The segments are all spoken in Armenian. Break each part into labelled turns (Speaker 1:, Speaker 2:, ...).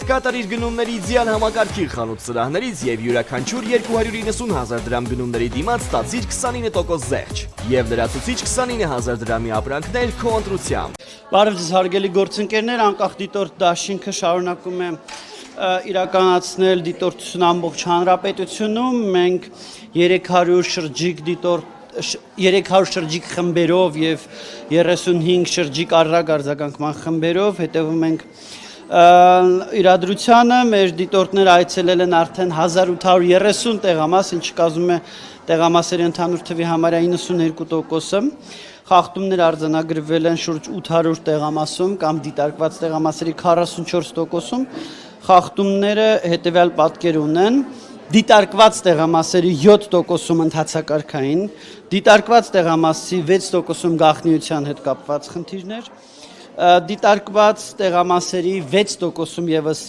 Speaker 1: կատարիր գնումների իդեալ համակարգի խանութ սրահներից եւ յուրաքանչյուր 290,000 դրամ գնումների դիմաց ստացիր 29% զեղչ եւ լրացուցիչ 29,000 դրամի ապրանքներ քո ընտրությամբ։
Speaker 2: Բարև ձեզ հարգելի գործընկերներ, անկախ դիտորդ դաշինքը շարունակում է իրականացնել դիտորդություն ամբողջ հանրապետությունում, մենք 300 շրջիկ խմբերով եւ 35 շրջիկ առրակ արձագանքման խմբերով հետևում ենք իրադրությանը, մեր դիտորդները այցելել են արդեն 1830 տեղամաս, ինչը կազմում է տեղամասերի ընդհանուր թվի համարյա 92%-ը, խախտումներ արձանագրվել են շուրջ 800 տեղամասում կամ դիտարկված տեղամասերի 44%-ում, խախտումները հետևյալ պատկեր ունեն, դիտարկված տեղամասերի 7%-ում ընթացակարգային, դիտարկված տեղամասի 6%-ում գաղտնիության հետ կապված խնդիրներ, դիտարկված տեղամասերի 6%-ում եւս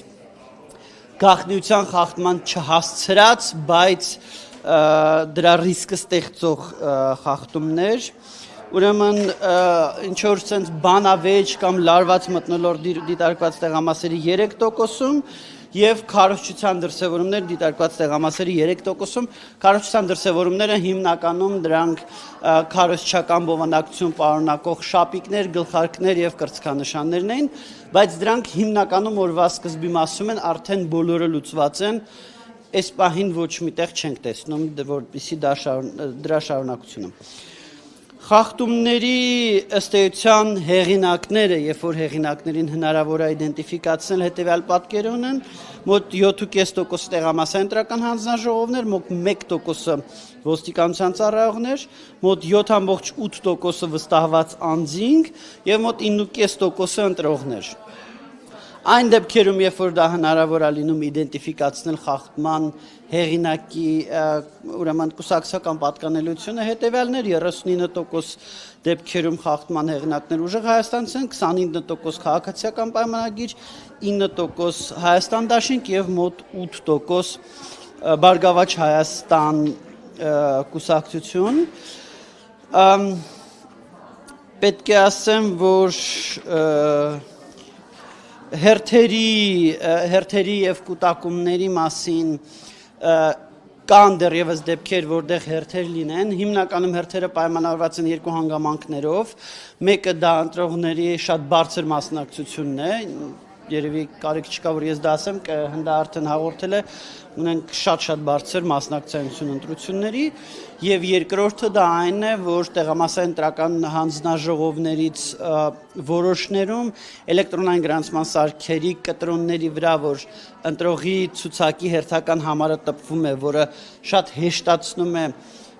Speaker 2: գաղտնիության խախտման չհասցրած, բայց դրա ռիսկը ստեղծող խախտումներ, ուրեմն ինչ որ sense բանավեճ կամ լարված մթնոլորտ դիտարկված տեղամասերի 3%-ում եւ քարոզչության դրսեւորումներ դիտարկված տեղամասերի 3%-ում, քարոզչության դրսեւորումները հիմնականում դրանք քարոզչական բովանդակություն պարունակող շապիկներ, գլխարկներ եւ կրծքանշաններն էին, բայց դրանք հիմնականում օրվա սկզբի մասում են արդեն բոլորը լուծված են, այս պահին ոչ միտեղ չենք տեսնում, որպեսզի դրա շարունակությունը Խախտումների ըստ էության հեղինակները, երբ որ հեղինակներին հնարավոր է իդենտիֆիկացնել հետևյալ պատկերը ունեն, մոտ 7.5% տեղամասային ընտրական հանձնաժողովներ, մոտ 1%-ը ոստիկանության ծառայողներ, մոտ 7.8%-ը վստահված անձինք եւ մոտ 9.5%-ը ընտրողներ։ Այն դեպքերում, երբ որ դա հնարավոր է լինում իդենտիֆիկացնել խախտման հեղինակի ուրեմն կուսակցական պատկանելիությունը հետևյալներ 39% դեպքերում խախտման հեղինակներ ուժեղ հայաստանցի են, 29% քաղաքացիական պայմանագիր, 9% Հայաստան դաշինք եւ մոտ 8% Բարգավաճ Հայաստան կուսակցություն։ Պետք է ասեմ, որ հերթերի եւ կուտակումների մասին կան դեռևս դեպքեր, որտեղ հերթեր լինեն, հիմնականում հերթերը պայմանավորված են երկու հանգամանքներով, մեկը դա ընտրողների շատ բարձր մասնակցությունն է, երևի կարիք չկա, որ ես դա ասեմ, հնդա արդեն հաղորդել է, ունենք շատ բարձր մասնակցություն ընտրությունների եւ երկրորդը դա այն է, որ տեղամասային ընտրական հանձնաժողովներից որոշներում էլեկտրոնային գրանցման սարքերի կտրոնների վրա, որ ընտրողի ցուցակի հերթական համարը տպվում է, որը շատ հեշտացնում է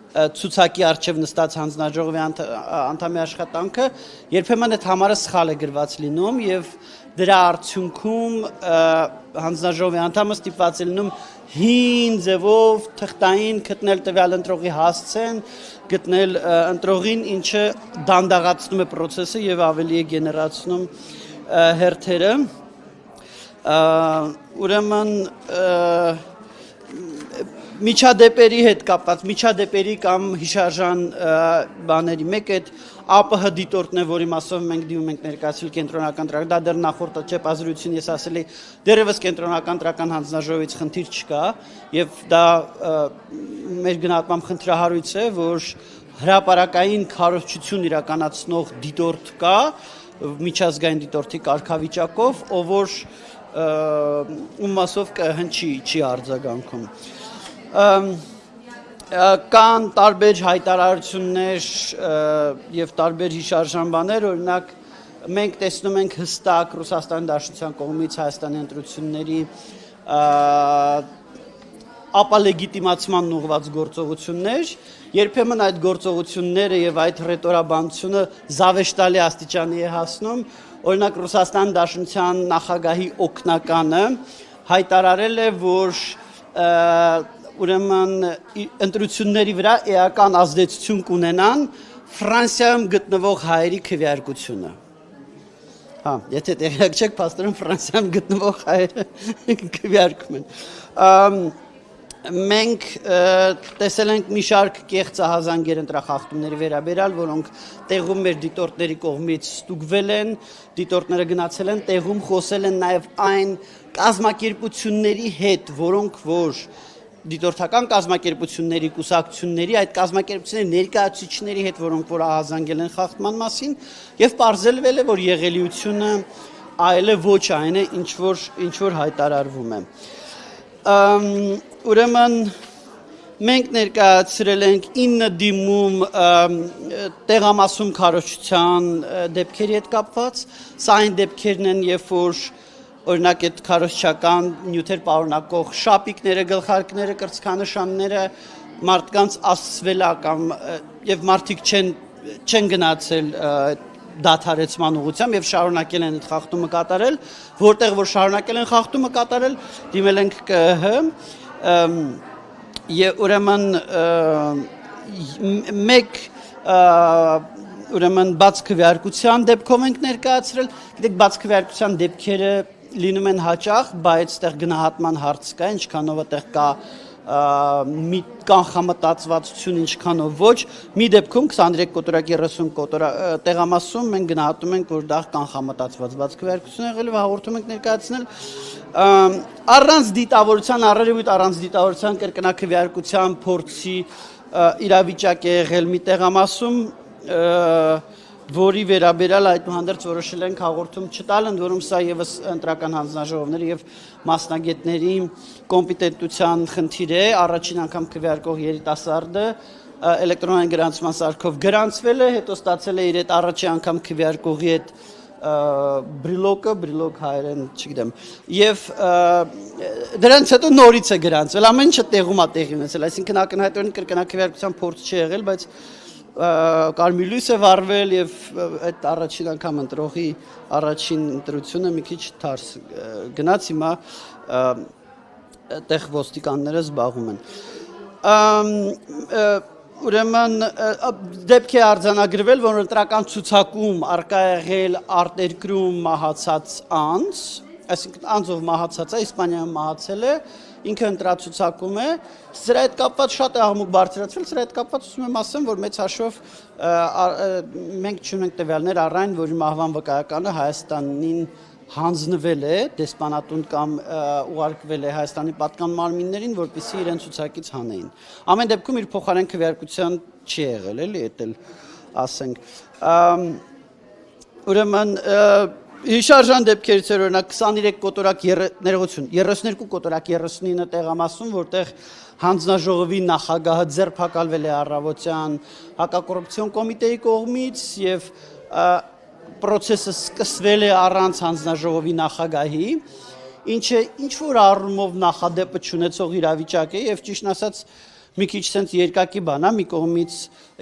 Speaker 2: ցուցակի արչև նստած հանձնաժողովի անդամի աշխատանքը, երբեմն այդ համարը սխալ է գրված լինում եւ դրա արդյունքում հանձնաժողովի անդամը ստիպված է լինում հին ձևով թղթային գտնել տվյալ ընտրողի հասցեն, գտնել ընտրողին, ինչը դանդաղացնում է process-ը եւ ավելի է գեներացնում հերթերը։ Ուրեմն միջադեպերի հետ կապված, միջադեպերի կամ հիշարժան բաների մեկ այդ ԱՊՀ դիտորդն է, որի մասով մենք դիմում ենք ներկայացնել կենտրոնական տրական, դա դեռ նախորդ չեպազրույցին ես ասել էի, դեռևս կենտրոնական տրական հանձնաժողովից խնդիր չկա, եւ դա մեր գնահատմամբ խնդրահարույց է, որ հրապարակային քարոզչություն իրականացնող դիտորդ կա, միջազգային դիտորդի կարգավիճակով, ով որ ում մասով հնչի չի արձագանքում։ Կան տարբեր հայտարարություններ եւ տարբեր հիշարժան բաներ, օրինակ մենք տեսնում ենք հստակ Ռուսաստանի Դաշնության կողմից Հայաստանի ընտրությունների ապալեգիտիմացման ուղղված գործողություններ, երբեմն այդ գործողությունները եւ այդ ռետորաբանությունը զավեշտալի աստիճանի է հասնում, օրինակ Ռուսաստանի Դաշնության նախագահի օգնականը հայտարարել է, որ ուրեմն ընտրությունների վրա էական ազդեցություն կունենան Ֆրանսիայում գտնվող հայերի քվեարկությունը։ Հա, եթե տեղյակ չեք, փաստորեն Ֆրանսիայում գտնվող հայերը քվեարկում են։ մենք տեսել ենք մի շարք կեղծահազանգեր ընտրախախտումների վերաբերյալ, որոնք տեղում մեր դիտորդների կողմից ստուգվել են, դիտորդները գնացել են տեղում, խոսել են նաև այն կազմակերպությունների հետ, որոնք որ դիտորդական կազմակերպությունների, կուսակցությունների, այդ կազմակերպությունների ներկայացուցիչների հետ, որոնք որ ահազանգել են խախտման մասին, եւ պարզելվել է, որ եղելիությունը այլ է ոչ այն է, ինչ որ հայտարարվում է։ Ուրեմն մենք ներկայացրել ենք 9 դիմում տեղամասում քարոզչության դեպքերի հետ կապված, սա այն դեպքերն են, երբ որ օրինակ այդ քարոզչական նյութեր պարունակող շապիկները, գլխարկները, կրծքանշանները մարդկանց ասացվել է կամ եւ մարդիկ չեն գնացել դադարեցման ուղղությամբ եւ շարունակել են այդ խախտումը կատարել, որտեղ որ շարունակել են խախտումը կատարել, դիմել ենք ԿՀ եւ ուրեմն մեկ ուրեմն բաց քվեարկության դեպքով ենք ներկայացրել, գիտեք բաց քվեարկության դեպքերը լինում են հաճախ, բայց այդտեղ գնահատման հարց կա, ինչքանով այդտեղ կա մի կանխամտածվածություն, ինչքանով ոչ, մի դեպքում 23 կոտորակ 30 տեղամասում մենք գնահատում ենք, որ դա կանխամտածված բաց քվեարկություն է եղել, հաղորդում ենք ներկայացնել առանց դիտավորության, առերևույթ առանց դիտավորության կրկնակվեարկության փորձի իրավիճակ է եղել մի տեղամասում, որի վերաբերյալ այդուհանդերձ որոշել ենք հաղորդում չտալ, ընդ որում սա եւս ընտրական հանձնաժողովների եւ մասնագետների կոմպետենտության խնդիր է, առաջին անգամ քվեարկող երիտասարդը էլեկտրոնային գրանցման սարքով գրանցվել է, հետո ստացել է իր այդ առաջին անգամ քվեարկողի այդ բրիլոկ հայերեն, չգիտեմ, եւ դրանից հետո նորից է գրանցվել, ամեն ինչը տեղում է տեղի ունեցել, այսինքն ակնհայտորեն կրկնակվեարկության փորձ չի եղել, բայց կարմիր լույս է վառվել եւ այդ առաջին անգամ ընտրողի առաջին ընտրությունը մի քիչ թարս գնաց, հիմա այդտեղ ոստիկանները զբաղվում են։ Ուրեմն դեպք է արձանագրվել, որ ընտրական ցուցակում արկա եղել արտերկրում մահացած անձ, այսինքն անձով մահացած է, Իսպանիայում մահացել է, ինքը ընտրացուցակում է, սրա հետ կապված շատ է աղմուկ բարձրացվել, սրա հետ կապված ուզում եմ ասեմ, որ մեծ հաշվով մենք չունենք տվյալներ առայն, որ մահվան վկայականը Հայաստանին հանձնվել է, դեսպանատուն կամ ուղարկվել է Հայաստանի պատկան մարմիններին, որպեսզի իրեն ցուցակից հանեին։ Ամեն դեպքում իր փոխարեն քվեարկության չի եղել, էլի, էդ էլ ասենք։ Ուրեմն հիշարժան դեպքերից էր օրինակ 23 կոտորակ 32 կոտորակ 39 տեղամասում, որտեղ հանձնաժողովի նախագահը ձերբակալվել է առավոտյան հակակոռուպցիոն կոմիտեի կողմից եւ պրոցեսը սկսվել է առանց հանձնաժողովի նախագահի, ինչը ինչ որ առումով նախադեպը չունեցող իրավիճակ է եւ ճիշտ ասած մի քիչ sense երկակի բան է, մի կողմից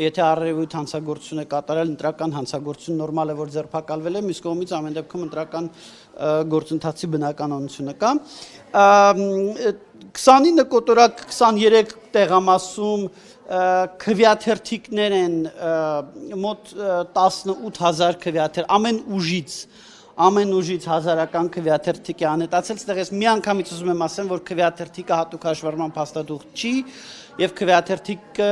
Speaker 2: եթե առերևույթ հանցագործություն է կատարել, ընտրական հանցագործություն նորմալ է, որ ձերբակալվել է, մյուս կողմից ամեն դեպքում ընտրական գործընթացի բնականոնությունը կա։ 29 կոտորակ 23 տեղամասում քվեաթերթիկներ են մոտ 18000 քվեաթեր ամեն ուժից հազարական քվեաթերթիկ է անետացել, ստեղ ես մի անգամից ուզում եմ ասեմ, որ քվեաթերթիկը հատուկ հաշվառման փաստաթուղթ չի եւ քվեաթերթիկը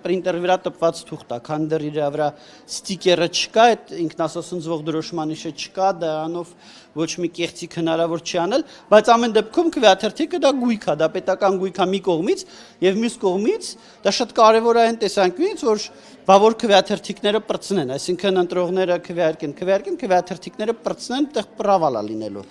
Speaker 2: պրինտերի վրա տպված թուղթ է, քանի դեռ իր վրա ստիկերը չկա, այդ ինքնասոսնձվող դրոշմանիշը չկա, դրանով ոչ մի կեղծիք հնարավոր չի անել, բայց ամեն դեպքում քվեաթերթիկը դա գույք է, դա պետական գույք է մի կողմից եւ մյուս կողմից դա շատ կարեւոր է այն տեսանկյունից, որ բավոր քվեաթերթիկները պրծնեն, այսինքն ընտրողները քվեարկեն, քվեաթերթիկները պրծնեն, այդտեղ պրավալ է լինելու։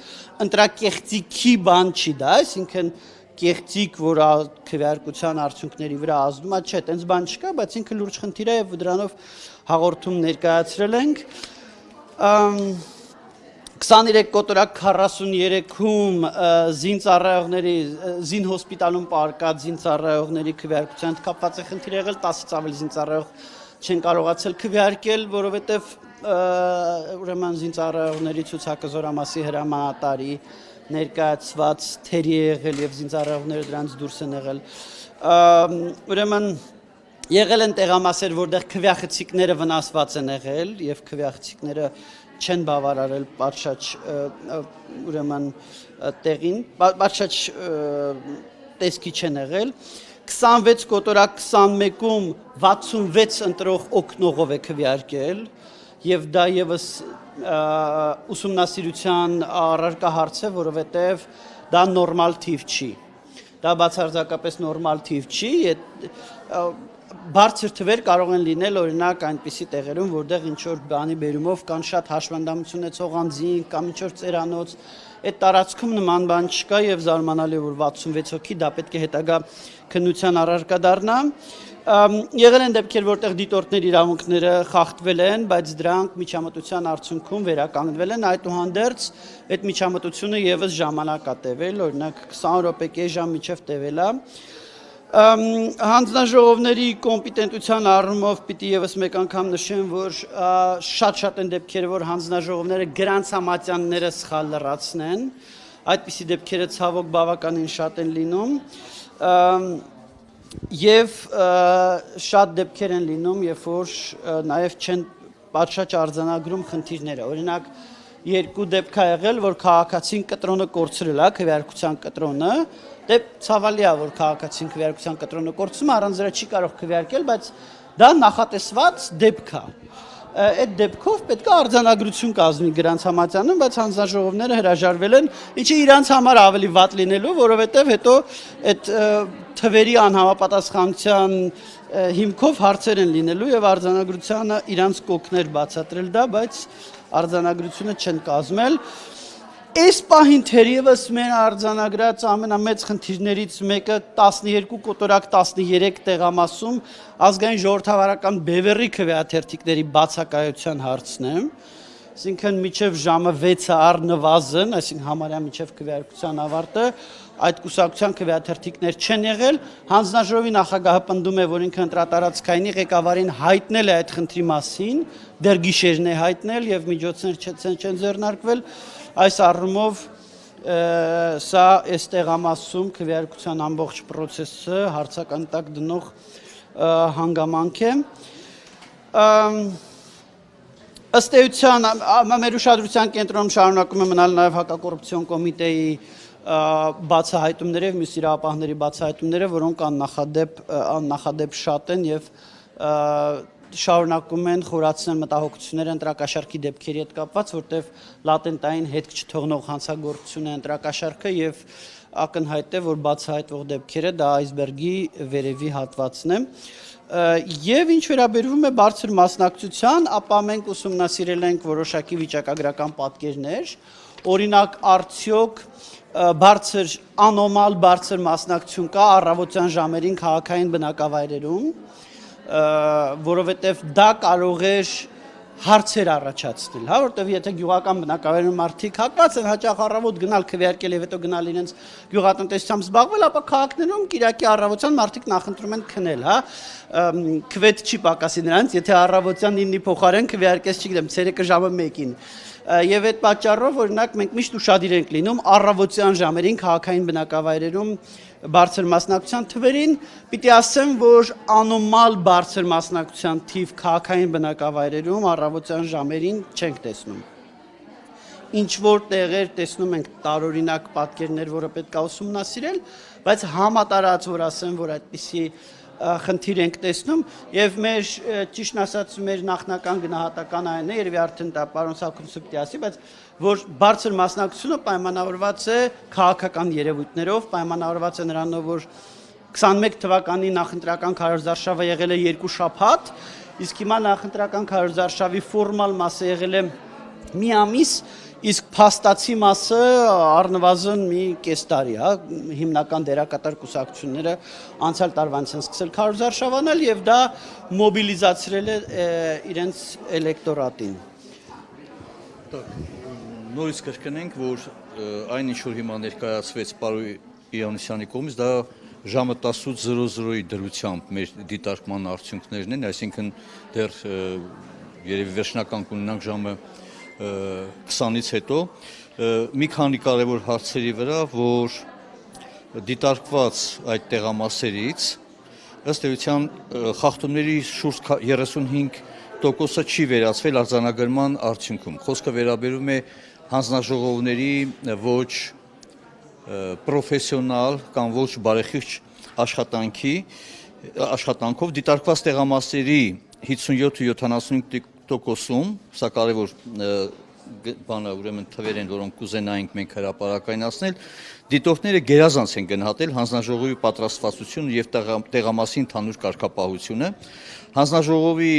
Speaker 2: Ընտրակեղծիքի բան չի դա, այսինքն կեղծիք, որ քվեարկության արդյունքների վրա ազդում է, չէ, տենց բան չկա, բայց ինքը լուրջ խնդիր է եւ դրանով հաղորդում ներկայացրել ենք։ 23 կոտորակ 43-ում զինծառայողների զին հոսպիտալում պարկած զինծառայողների քվեարկության հետ կապված է խնդիր եղել, 10-ից ավելի զինծառայող չեն կարողացել քվեարկել, որովհետեւ ուրեմն զինծառայողների ցուցակը Զորամասի հրամանատարի ներկայացված թերի է եղել եւ զինծառայողները դրանց դուրս են եղել։ Ուրեմն եղել են տեղամասեր, որտեղ քվեախցիկները վնասված են եղել եւ քվեախցիկները չեն բավարարել պատշաճ ուրեմն տեղին, պատշաճ տեսքի չեն եղել, 26 կոտորակ 21-ում 66 ընտրող օգնողով է քվեարկել եւ դա եւս ուսումնասիրության առարկա հարց է, որովհետեւ դա նորմալ թիվ չի։ Դա բացարձակապես նորմալ թիվ չի, բարձր թվեր կարող են լինել օրինակ այնպիսի տեղերում, որտեղ ինչ որ բանի բերումով կան շատ հաշվանդամություն ունեցող անձինք կամ ինչ որ ծերանոց, այդ տարածքում նման բան չկա եւ զարմանալի որ 66 հոգի դա պետք է հետագա քննության առարկա դառնա։ Եղել են դեպքեր, որտեղ դիտորդների իրավունքները խախտվել են, բայց դրանք միջամտության արդյունքում վերականգնվել են, այդուհանդերձ այդ միջամտությունը եւս ժամանակ է տևել, օրինակ 20 րոպե կես ժամ միջև տևել է։ Հանձնաժողովների կոմպետենտության առումով պիտի եւս մեկ անգամ նշեմ, որ շատ են դեպքերը, որ հանձնաժողովները գրանցամատյանները սխալ լրացնեն, այդպիսի դեպքերը ցավոք բավականին շատ են լինում, եւ շատ դեպքեր են լինում, երբ որ նաեւ չեն պատշաճ արձանագրում խնդիրները, օրինակ երկու դեպք է եղել, որ քաղաքացին կտրոնը կորցրել է, քվեարկության կտրոնը, դե ցավալի է, որ քաղաքացին քվեարկության կտրոնը կորցնում, առանց դրա չի կարող քվեարկել, բայց դա նախատեսված դեպք է։ Այդ դեպքով պետք է արձանագրություն կազմի գրանցամատյանում, բայց հանձնաժողովները հրաժարվել են, ինչը իրանց համար ավելի վատ լինելու, որովհետև հետո այդ թվերի անհամապատասխանության հիմքով հարցեր են լինելու եւ արձանագրությանը իրանց կողքներ բացատրել դա, բայց արձանագրությունը չեն կազմել։ Այս պահին թերևս մեր արձանագրած ամենամեծ խնդիրներից մեկը 12 կոտորակ 13 տեղամասում ազգային ժողովրդավարական բևեռի քվեաթերթիկների բացակայության հարցն է, այսինքն մինչև ժամը 6-ը առնվազն, այսինքն համարյա մինչև քվեարկության ավարտը այդ կուսակցության քվեաթերթիկներ չեն եղել, հանձնաժողովի նախագահը պնդում է, որ ինքը ընտրատարածքայինի ղեկավարին հայտնել է այդ խնդրի մասին, դեռ գիշերն է հայտնել եւ միջոցներ չեն ձեռնարկվել, այս առումով սա այս տեղամասում քվեարկության ամբողջ process-ը հարցական տակ դնող հանգամանք է։ Ըստ էության մեր ուշադրության կենտրոնում շարունակում է մնալ նաև հակակոռուպցիոն կոմիտեի բացահայտումները, մյուս իրավապահների բացահայտումները, որոնք աննախադեպ շատ են եւ շարունակում են խորացնել մտահոգությունները ընտրակաշառքի դեպքերի հետ կապված, որտեղ լատենտային հետք չթողնող հանցագործություն է ընտրակաշառքը եւ ակնհայտ է, որ բացահայտվող դեպքերը դա այսբերգի վերևի հատվածն է։ Եվ ինչ վերաբերվում է բարձր մասնակցության, ապա մենք ուսումնասիրել ենք որոշակի վիճակագրական պատկերներ, օրինակ արդյոք անոմալ բարձր մասնակցություն կա առավոտյան ժամերին քաղաքային բնակավայրերում, որովհետև դա կարող էր հարցեր առաջացնել, հա, որտեղ եթե գյուղական բնակավայրում մարդիկ հակված են հաճախ առավոտ գնալ քվեարկել եւ հետո գնալ իրենց գյուղատնտեսությամբ զբաղվել, ապա քաղաքներում Կիրակի առավոտյան մարդիկ նախընտրում են քնել, հա, քվետ չի պակասի նրանց, եթե առավոտյան 9-ի փոխարեն քվեարկես, չգիտեմ, ցերեկը ժամը 1-ին։ Եվ այդ պատճառով օրինակ մենք միշտ ուշադիր ենք լինում առավոտյան ժամերին քաղաքային բնակավայրերում բարձր մասնակցության թվերին, պիտի ասեմ, որ անոմալ բարձր մասնակցության թիվ քաղաքային բնակավայրերում առավոտյան ժամերին չենք տեսնում։ Ինչ որ տեղեր տեսնում ենք տարօրինակ պատկերներ, որը պետք է ուսումնասիրել, բայց համատարած որ ասեմ, որ այդպիսի խնդիր ենք տեսնում եւ մեր ճիշտ ասած մեր նախնական գնահատական այն է, երևի արդեն դա պարոն Սարգսյանը պիտի ասի, բայց որ բարձր մասնակցությունը պայմանավորված է քաղաքական երևույթներով, պայմանավորված է նրանով, որ 21 թվականի նախընտրական քարոզարշավը եղել է 2 շաբաթ, իսկ հիմա նախընտրական քարոզարշավի ֆորմալ մասը եղել է մի ամիս, իսկ փաստացի մասը առնվազն մի կես տարի, հա, հիմնական դերակատար կուսակցությունները անցյալ տարվանից են սկսել քարոզարշավանալ եւ դա մոբիլիզացրել է իրենց էլեկտորատին։
Speaker 3: Նորից կրկնենք, որ այն ինչ որ հիմա ներկայացվեց պարոն Իրանոսյանի կողմից, դա ժամը 18:00-ի դրությամբ մեր դիտարկման արդյունքներն են, այսինքն դեռ երևի վերջնական կունենանք ժամը 20-ից հետո մի քանի կարևոր հարցերի վրա, որ դիտարկված այդ տեղամասերից ըստ էության խախտումների շուրջ 35%-ը չի վերացվել արձանագրման արդյունքում։ Խոսքը վերաբերում է հանձնաժողովների ոչ պրոֆեսիոնալ կամ ոչ բարեխիղճ աշխատանքով դիտարկված տեղամասերի 57-75%-ում, սա կարևոր բանը, ուրեմն թվեր են, որոնք կուզենայինք մենք հրապարակայնացնել, դիտորդները գերազանց են գնահատել հանձնաժողովի պատրաստվածությունը եւ տեղամասի ընդհանուր կարգապահությունը։ Հանձնաժողովի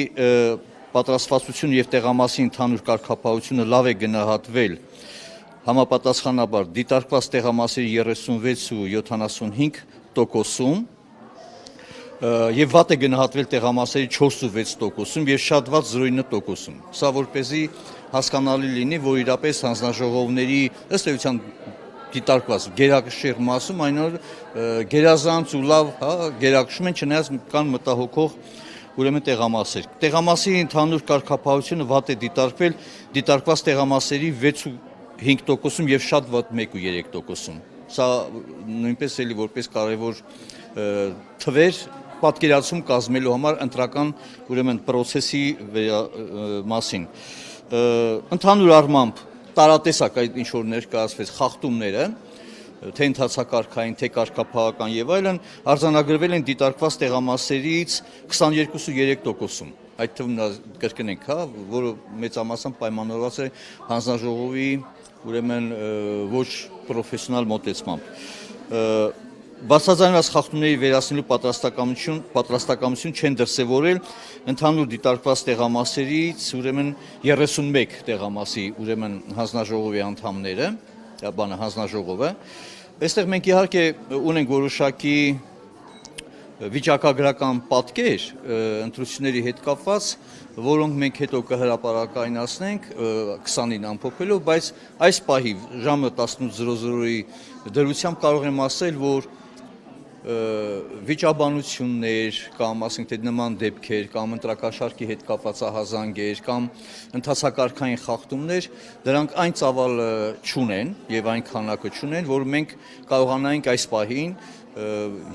Speaker 3: պատրաստվածությունը եւ տեղամասի ընդհանուր կարգապահությունը լավ է գնահատվել համապատասխանաբար դիտարկված տեղամասերի 36 ու 75%-ում եւ վատ է գնահատվել տեղամասերի 4.6%-ում եւ շատ վատ 0.9%-ում։ Սա որպեսզի հասկանալի լինի, որ իրապես հանձնաժողովների ըստ էության դիտարկված գերակշիռ մասում այնօր գերազանց ու լավ գերակշռում են, չնայած կան մտահոգող ուրեմն տեղամասեր։ Տեղամասի ընդհանուր կարգապահությունը վատ է դիտարկվել դիտարկված տեղամասերի 6.5%-ում եւ շատ վատ 1.3%-ում։ Սա նույնպես էլի որպես կարևոր թվեր պատկերացում կազմելու համար ընտրական ուրեմն process-ի մասին։ Ընդհանուր առմամբ տարատեսակ այդ ինչ որ ներկայացվեց խախտումները, թե ընթացակարգային, թե կարգապահական եւ այլն, արձանագրվել են դիտարկված տեղամասերից 22.3%-ում։ Այդ թվում կրկնենք, որը մեծամասամբ պայմանավորված է հանձնաժողովի ուրեմն ոչ պրոֆեսիոնալ մոտեցմամբ։ Բացարձակված խախտումների վերացնելու պատրաստակամություն չեն դրսևորել ընդհանուր դիտարկված տեղամասերից ուրեմն 31 տեղամասի ուրեմն հանձնաժողովի անդամները, բանը հանձնաժողովը։ Այստեղ մենք իհարկե ունենք որոշակի վիճակագրական պատկեր ընտրությունների հետ կապված, որոնք մենք հետո կհրապարակայնացնենք 20-ին ամփոփելով, բայց այս պահի ժամը 18:00-ի դրությամբ կարող եմ ասել, որ վիճաբանություններ կամ ասենք թե նման դեպքեր կամ ընտրակաշարքի հետ կապված ահազանգեր կամ ընթացակարգային խախտումներ դրանք այն ծավալը չունեն եւ այն քանակը չունեն, որ մենք կարողանայինք այս պահին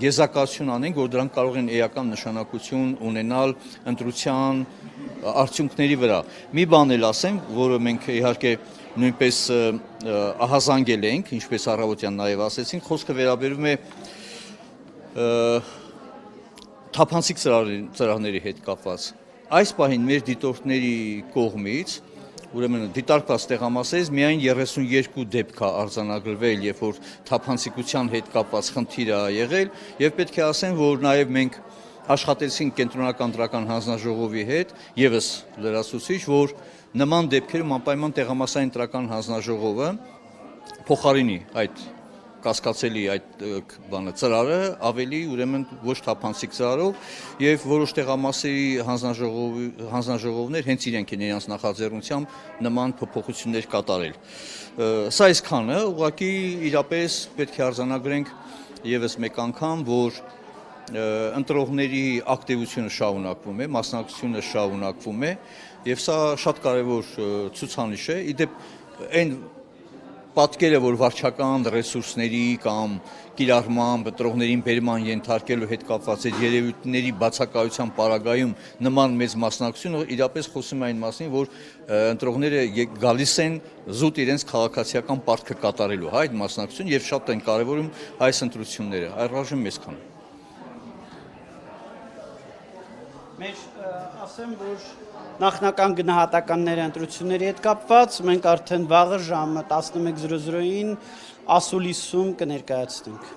Speaker 3: եզրակացություն անենք, որ դրանք կարող են էական նշանակություն ունենալ ընտրության արդյունքների վրա։ Մի բան էլ ասեմ, որը մենք իհարկե նույնպես ահազանգել ենք, ինչպես առավոտյան նաեւ ասեցինք, խոսքը վերաբերում է թափանցիկ ծրագրերի հետ կապված։ Այս պահին մեր դիտորդների կողմից, ուրեմն դիտարկված տեղամասերից միայն 32 դեպք է արձանագրվել, երբ որ թափանցիկության հետ կապված խնդիր է եղել, եւ պետք է ասեմ, որ նաեւ մենք աշխատեցինք կենտրոնական ընտրական հանձնաժողովի հետ, եւս լրացուցիչ, որ նման դեպքերում անպայման տեղամասային ընտրական հանձնաժողովը փոխարինի այդ կասկածելի այդ բանը ծրարը ավելի ուրեմն ոչ թափանցիկ ծրարով եւ որոշ տեղամասերի հանձնաժողովներ հենց իրենք են իրենց նախաձեռնությամբ նման փոփոխություններ կատարել։ Սա այսքանը, ուղղակի իրապես պետք է արձանագրենք եւս մեկ անգամ, որ ընտրողների ակտիվությունը շարունակվում է, մասնակցությունը շարունակվում է եւ սա շատ կարեւոր ցուցանիշ է։ Իդեպ այն պատկերը, որ վարչական ռեսուրսների կամ կիրառման, ընտրողներին բերման ենթարկելու հետ կապված այդ երևույթների բացակայության պարագայում նման մեծ մասնակցությունը իրապես խոսում է այն մասին, որ ընտրողները գալիս են զուտ իրենց քաղաքացիական պարտքը կատարելու, այդ մասնակցություն եւ շատ են կարեւորում այս ընտրությունները։ Առայժմ այսքանը։
Speaker 2: Մեր ասեմ, որ նախնական գնահատականները ընտրությունների հետ կապված մենք արդեն վաղը ժամը 11:00-ին ասուլիսում կներկայացնենք։